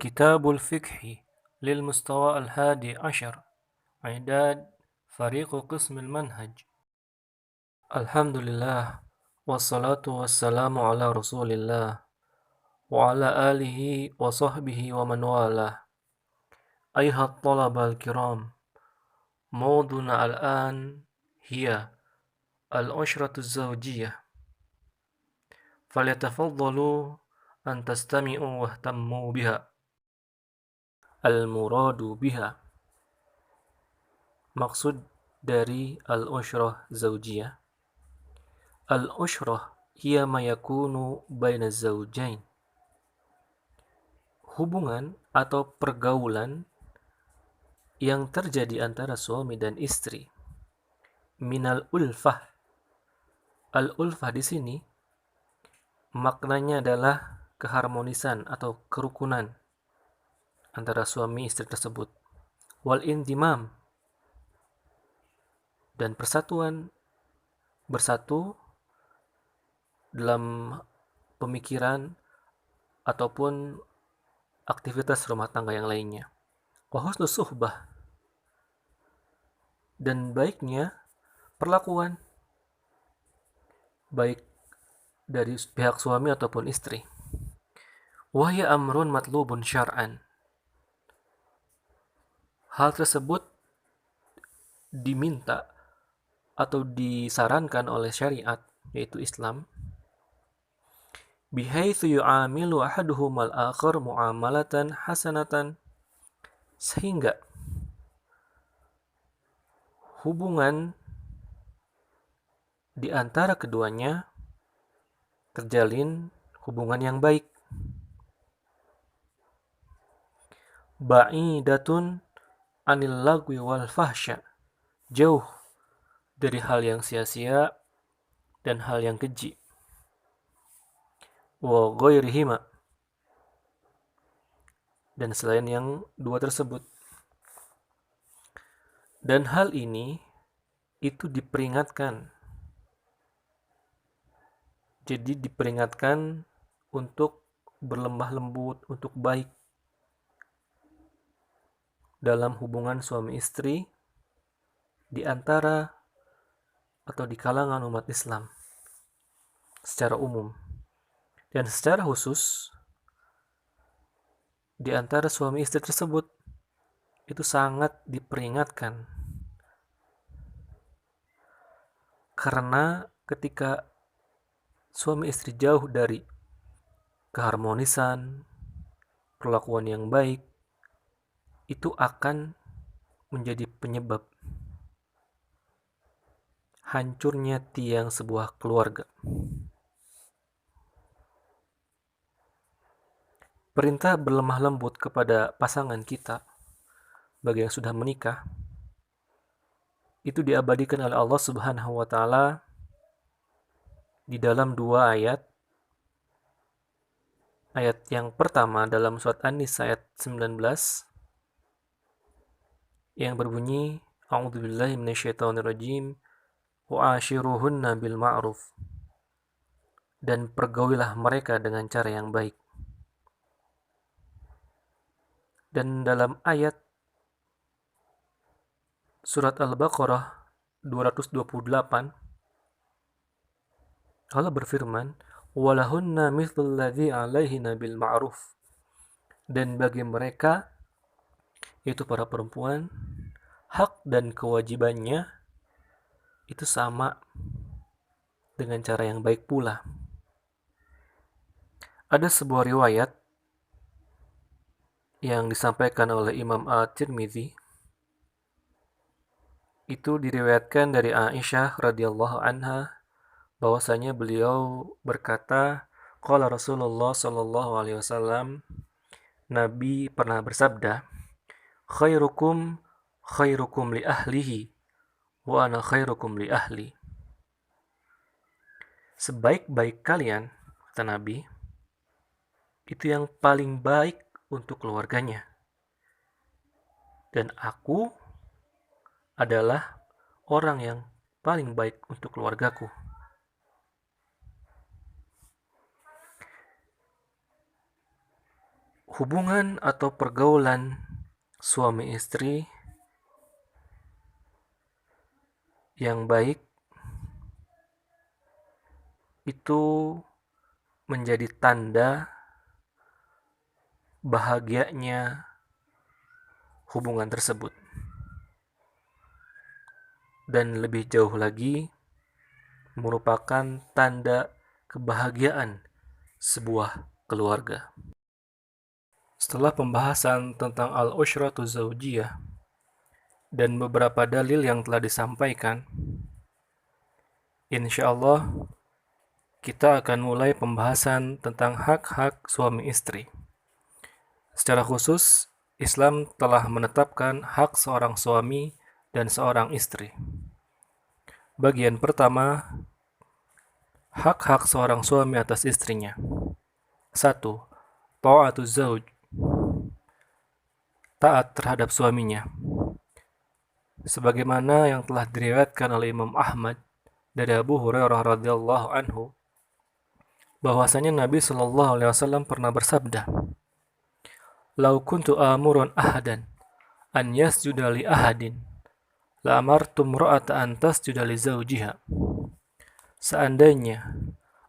كتاب الفقه للمستوى الحادي عشر. إعداد فريق قسم المنهج. الحمد لله والصلاة والسلام على رسول الله وعلى آله وصحبه ومن والاه. أيها الطلبة الكرام، موضوعنا الآن هي الأسرة الزوجية، فليتفضلوا أن تستمعوا واهتموا بها. المراد بها، maksud dari al-ushrah zawjiyah. Al-ushrah hiya ma yakunu baina zawjain. Hubungan atau pergaulan yang terjadi antara suami dan istri. Minal ulfah. Al-ulfah di sini maknanya adalah keharmonisan atau kerukunan antara suami istri tersebut. Wal intimam, dan persatuan, bersatu dalam pemikiran ataupun aktivitas rumah tangga yang lainnya. Wa husnus suhbah, dan baiknya perlakuan baik dari pihak suami ataupun istri. Wahya amrun matlubun syar'an. Hal tersebut diminta atau disarankan oleh syariat, yaitu Islam, bihaitsu yu'amilu ahaduhumal akhar mu'amalatan hasanatan, sehingga hubungan di antara keduanya terjalin hubungan yang baik. Ba'idatun anil lagwi wal fahsya, jauh dari hal yang sia-sia dan hal yang keji. Wa ghairihima, dan selain yang dua tersebut. Dan hal ini itu diperingatkan. Jadi diperingatkan untuk berlemah lembut, untuk baik dalam hubungan suami istri di antara atau di kalangan umat Islam secara umum, dan secara khusus di antara suami istri tersebut itu sangat diperingatkan, karena ketika suami istri jauh dari keharmonisan, perlakuan yang baik, itu akan menjadi penyebab hancurnya tiang sebuah keluarga. Perintah berlemah lembut kepada pasangan kita bagi yang sudah menikah itu diabadikan oleh Allah Subhanahu wa taala di dalam dua ayat. Ayat yang pertama dalam surat An-Nisa ayat 19 yang berbunyi, A'udzubillahi minasyaitonirrajim, wa ashiruhunna bil ma'ruf, dan pergaulilah mereka dengan cara yang baik. Dan dalam ayat surat Al-Baqarah 228 Allah berfirman, walahunna mithlul ladzi 'alaihina bil ma'ruf, dan bagi mereka, yaitu para perempuan, hak dan kewajibannya itu sama dengan cara yang baik pula. Ada sebuah riwayat yang disampaikan oleh Imam At-Tirmidzi, itu diriwayatkan dari Aisyah radhiyallahu anha bahwasanya beliau berkata, qala Rasulullah sallallahu alaihi wasallam, Nabi pernah bersabda, khairukum khairukum li ahlihi wa ana khairukum li ahli. Sebaik-baik kalian, kata Nabi, itu yang paling baik untuk keluarganya, dan aku adalah orang yang paling baik untuk keluargaku. hubungan atau pergaulan suami istri yang baik itu menjadi tanda bahagianya hubungan tersebut. Dan lebih jauh lagi, merupakan tanda kebahagiaan sebuah keluarga. Setelah pembahasan tentang al-ushratu zawjiyah dan beberapa dalil yang telah disampaikan, insya Allah kita akan mulai pembahasan tentang hak-hak suami istri. Secara khusus, Islam telah menetapkan hak seorang suami dan seorang istri. Bagian pertama, hak-hak seorang suami atas istrinya. 1. Ta'atuz zauj, taat terhadap suaminya. Sebagaimana yang telah diriwayatkan oleh Imam Ahmad dari Abu Hurairah radhiyallahu anhu, bahwasanya Nabi Shallallahu alaihi wasallam pernah bersabda, "Lau kuntu amuran ahadan an yasjuda li ahadin, la amartum ra'ata an tasjuda li zawjiha." Seandainya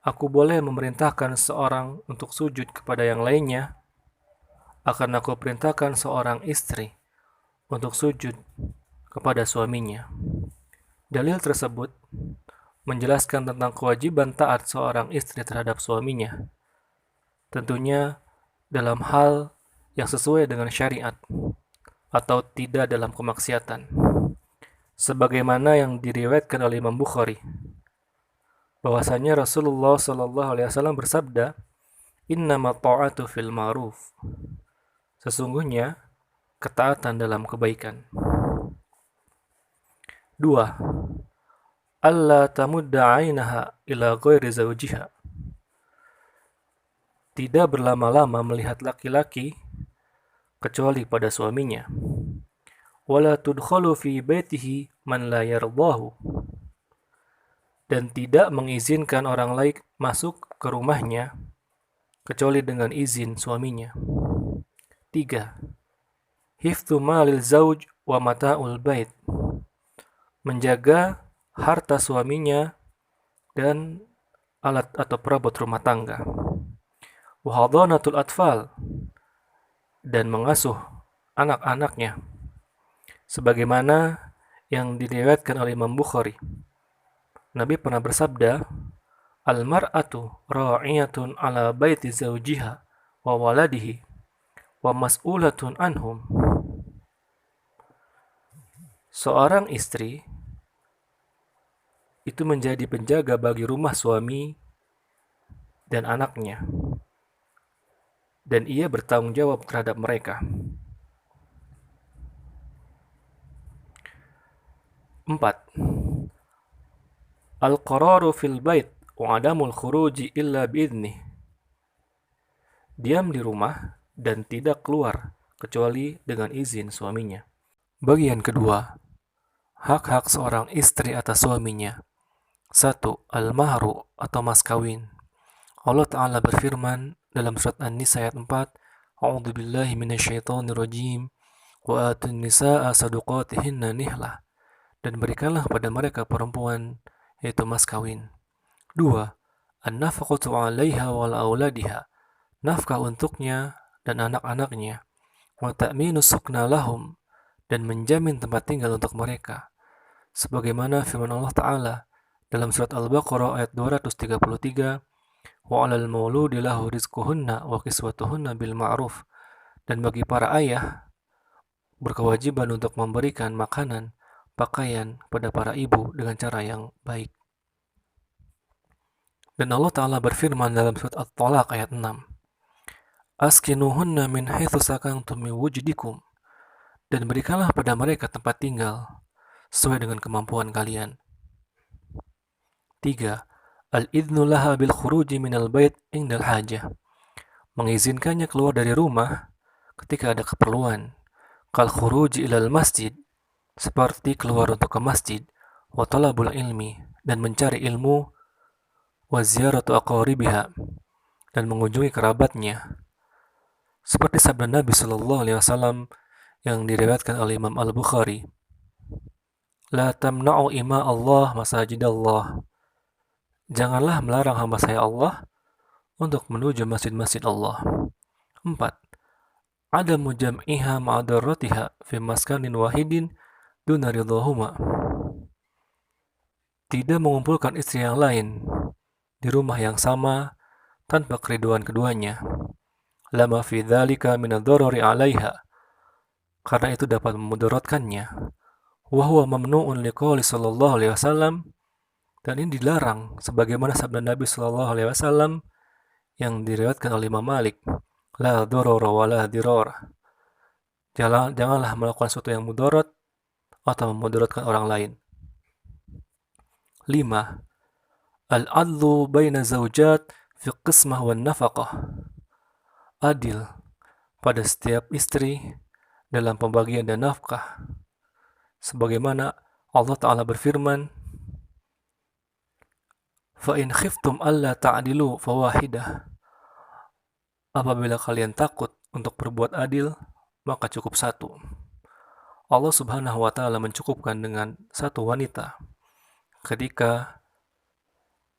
aku boleh memerintahkan seorang untuk sujud kepada yang lainnya, akan aku perintahkan seorang istri untuk sujud kepada suaminya. Dalil tersebut menjelaskan tentang kewajiban taat seorang istri terhadap suaminya, tentunya dalam hal yang sesuai dengan syariat atau tidak dalam kemaksiatan. Sebagaimana yang diriwayatkan oleh Imam Bukhari, bahwasanya Rasulullah Shallallahu alaihi wasallam bersabda, "Innama ta'atu fil ma'ruf." Sesungguhnya ketaatan dalam kebaikan. 2. Alla tamudda 'ainaha ila ghairi zawjiha. Tidak berlama-lama melihat laki-laki kecuali pada suaminya. Wala tudkhalu fi baitihi man la yardahu. Dan tidak mengizinkan orang lain masuk ke rumahnya kecuali dengan izin suaminya. 3. Hifdzu malil zauj wa mata'ul bait. Menjaga harta suaminya dan alat atau perabot rumah tangga. Wa hadanatul atfal, dan mengasuh anak-anaknya. Sebagaimana yang diriwayatkan oleh Imam Bukhari, Nabi pernah bersabda, "Al-mar'atu ra'iyatun ala baiti zawjiha wa waladihi wa mas'ulatun anhum." Seorang istri itu menjadi penjaga bagi rumah suami dan anaknya, dan ia bertanggung jawab terhadap mereka. 4. Al-qararu fil bait wa adamul khuruji illa bi'idnih. Diam di rumah dan tidak keluar kecuali dengan izin suaminya. Bagian kedua, hak-hak seorang istri atas suaminya. 1. Al-mahru atau mas kawin. Allah Ta'ala berfirman dalam surat An-Nisa ayat 4, "A'udzu billahi minasyaitonir rajim, wa atun nisaa saduqatihinna nihlah." Dan berikanlah pada mereka perempuan yaitu mas kawin. 2. An-nafaqatu 'alaiha wal auladiha. Nafkah untuknya dan anak-anaknya. Wa ta'minu sukna lahum, dan menjamin tempat tinggal untuk mereka. Sebagaimana firman Allah Ta'ala dalam surat Al-Baqarah ayat 233, "Wa 'alal mauludi lahu rizquhunna wa kiswatuhunna bil ma'ruf." Dan bagi para ayah berkewajiban untuk memberikan makanan, pakaian pada para ibu dengan cara yang baik. Dan Allah Ta'ala berfirman dalam surat At-Talaq ayat 6, "Askinuhunna min haitsu sakantum min wujdikum." Dan berikanlah pada mereka tempat tinggal sesuai dengan kemampuan kalian. 3. Al-idhnu laha bil khuruji minal bait indal hajah. Mengizinkannya keluar dari rumah ketika ada keperluan. Kal khuruji ilal masjid, seperti keluar untuk ke masjid. Wa talabul ilmi, dan mencari ilmu. Wa ziyaratu aqaribiha, dan mengunjungi kerabatnya. Seperti sabda Nabi Shallallahu Alaihi Wasallam yang diriwayatkan oleh Imam Al Bukhari, La tamna'u ima Allah masajid Allah. Janganlah melarang hamba saya Allah untuk menuju masjid-masjid Allah. 4. Ada mujam'iha ma'adarratiha fi maskanin wahidin duna ridhahuma. Tidak mengumpulkan istri yang lain di rumah yang sama tanpa keriduan keduanya. Lama fi dzalika min ad-darari 'alaiha. Karena itu dapat memudaratkannya. Wa huwa mamnu'un liqouli sallallahu alaihi wasallam, dan ini dilarang sebagaimana sabda Nabi sallallahu alaihi wasallam yang diriwayatkan oleh Imam Malik, la darara wa la dirara. Janganlah melakukan sesuatu yang mudarat atau memudaratkan orang lain. 5. Al-adlu baina zawjat fi qismah wan nafaqah. Adil pada setiap istri dalam pembagian dan nafkah. Sebagaimana Allah Ta'ala berfirman, فَإِنْ خِفْتُمْ أَلَّا تَعْدِلُوا فَوَاحِدَةً. Apabila kalian takut untuk berbuat adil, maka cukup satu. Allah Subhanahu wa Ta'ala mencukupkan dengan satu wanita ketika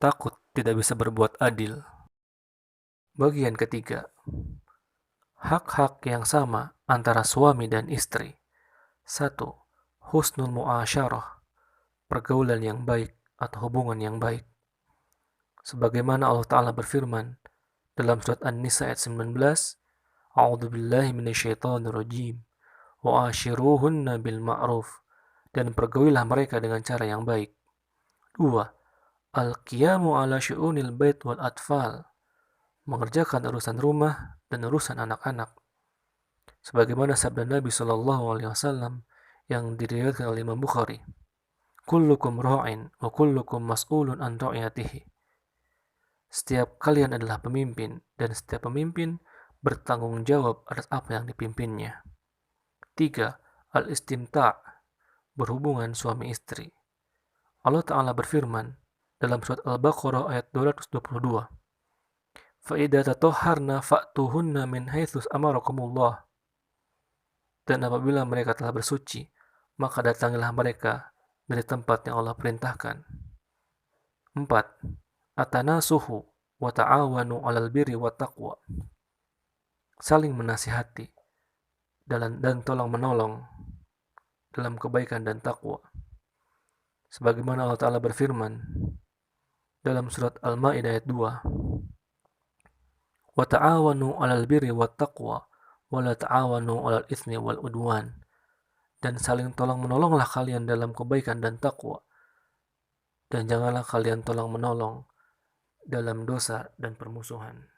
takut tidak bisa berbuat adil. Bagian ketiga, hak-hak yang sama antara suami dan istri. 1. Husnul mu'asyarah, pergaulan yang baik atau hubungan yang baik. Sebagaimana Allah Ta'ala berfirman dalam surat An-Nisa ayat 19, A'udzu billahi minasyaitonir rajim, wa ashiruhunna bil ma'ruf, dan pergaulilah mereka dengan cara yang baik. 2. Al-qiyamu ala syu'unil bait wal atfal, mengerjakan urusan rumah dan urusan anak-anak. Sebagaimana sabda Nabi sallallahu alaihi wasallam yang diriwayatkan oleh Imam Bukhari, kullukum ra'in wa kullukum mas'ulun an ra'iyatihi. Setiap kalian adalah pemimpin, dan setiap pemimpin bertanggung jawab atas apa yang dipimpinnya. 3. Al-istimta', berhubungan suami istri. Allah Ta'ala berfirman dalam surat Al-Baqarah ayat 222, فَإِذَا تَطَهَّرْنَا فَأْتُوهُنَّ مِنْ حَيْثُ أَمَرَكُمُ. Dan apabila mereka telah bersuci, maka datangilah mereka dari tempat yang Allah perintahkan. 4. Atanasuhu wa ta'awanu 'alal birri wat taqwa. Saling menasihati dan tolong menolong dalam kebaikan dan takwa. Sebagaimana Allah Ta'ala berfirman dalam surat Al-Maidah ayat 2, wa ta'awanu 'alal birri wat taqwa wa la ta'awanu 'alal itsmi wal udwan. Dan saling tolong menolonglah kalian dalam kebaikan dan takwa, dan janganlah kalian tolong menolong dalam dosa dan permusuhan.